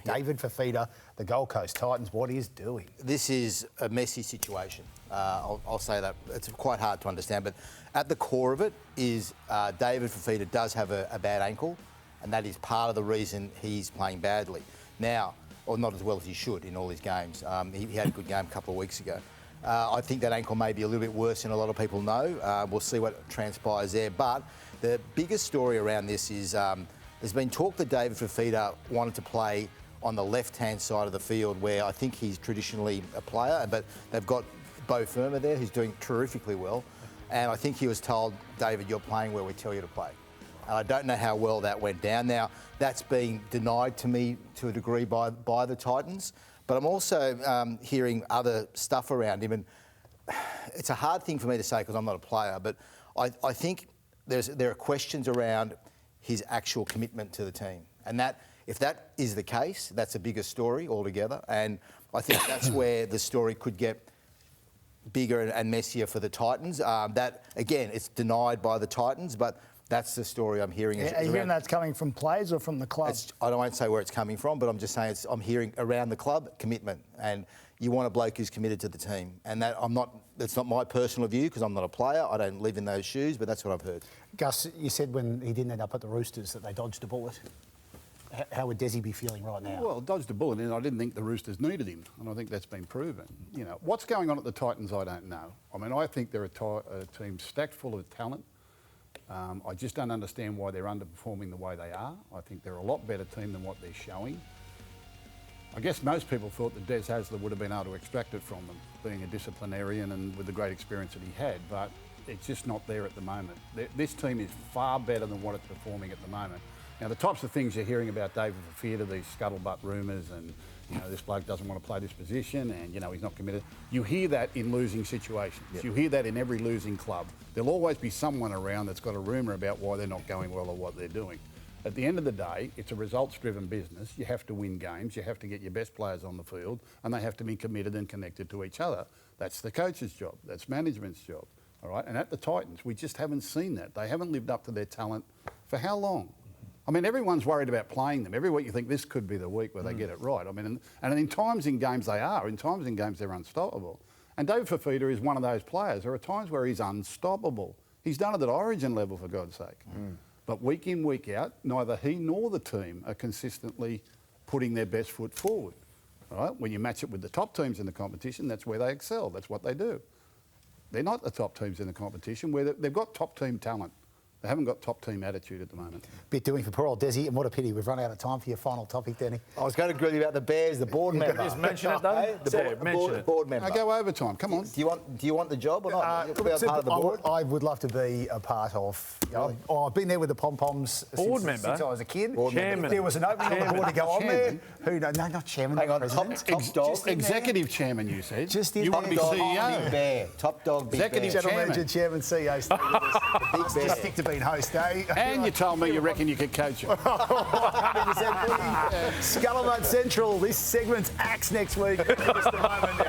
David Fifita, the Gold Coast Titans, what he is doing. This is a messy situation. I'll say that. It's quite hard to understand, but at the core of it is David Fifita does have a bad ankle, and that is part of the reason he's playing badly. Now, or not as well as he should in all his games. He had a good game a couple of weeks ago. I think that ankle may be a little bit worse than a lot of people know. We'll see what transpires there. But the biggest story around this is there's been talk that David Fifita wanted to play on the left-hand side of the field, where I think he's traditionally a player, but they've got Bo Firma there, who's doing terrifically well. And I think he was told, David, you're playing where we tell you to play. And I don't know how well that went down. Now, that's being denied to me to a degree by the Titans, but I'm also hearing other stuff around him, and it's a hard thing for me to say because I'm not a player, but I think there are questions around his actual commitment to the team. And that, if that is the case, that's a bigger story altogether. And I think that's where the story could get bigger and messier for the Titans. That, again, it's denied by the Titans, but that's the story I'm hearing. Are you hearing that's coming from players or from the club? I won't say where it's coming from, but I'm just saying I'm hearing around the club commitment. And you want a bloke who's committed to the team. And that's not my personal view because I'm not a player. I don't live in those shoes, but that's what I've heard. Gus, you said when he didn't end up at the Roosters that they dodged a bullet. How would Desi be feeling right now? Well, dodged a bullet, and I didn't think the Roosters needed him, and I think that's been proven. You know, what's going on at the Titans, I don't know. I mean, I think they're a team stacked full of talent. I just don't understand why they're underperforming the way they are. I think they're a lot better team than what they're showing. I guess most people thought that Des Hasler would have been able to extract it from them, being a disciplinarian and with the great experience that he had, but it's just not there at the moment. This team is far better than what it's performing at the moment. Now, the types of things you're hearing about David Fifita, these scuttlebutt rumours and, you know, this bloke doesn't want to play this position and, you know, he's not committed. You hear that in losing situations. Yep. You hear that in every losing club. There'll always be someone around that's got a rumour about why they're not going well or what they're doing. At the end of the day, it's a results-driven business. You have to win games. You have to get your best players on the field and they have to be committed and connected to each other. That's the coach's job. That's management's job. All right? And at the Titans, we just haven't seen that. They haven't lived up to their talent for how long? I mean, everyone's worried about playing them. Every week you think this could be the week where they get it right. I mean, and in times in games they are. In times in games they're unstoppable. And David Fifita is one of those players. There are times where he's unstoppable. He's done it at Origin level, for God's sake. But week in, week out, neither he nor the team are consistently putting their best foot forward. All right? When you match it with the top teams in the competition, that's where they excel. That's what they do. They're not the top teams in the competition where they've got top team talent. They haven't got top team attitude at the moment. Bit doing for poor old Desi, and what a pity we've run out of time for your final topic, Danny. I was going to grill you about the Bears, the board member. Just mention it, though. The board member. I go overtime. Come on. Do you want the job or not? Be a part of the board? I would love to be a part of. Really? I've been there with the pom-poms since I was a kid. Chairman. If there was an opening on the board to go on there, who knows? No, not chairman. Hang on, president. top dog. Executive chairman, you said. Just you want to be CEO. Big bear. Top dog, big Executive bear. General manager, chairman, CEO. Stay with us. Big bear. Just stick to being host, eh? And you told me you reckon you could coach him. 100% Scuttlebutt Central. This segment's axe next week. Just a moment.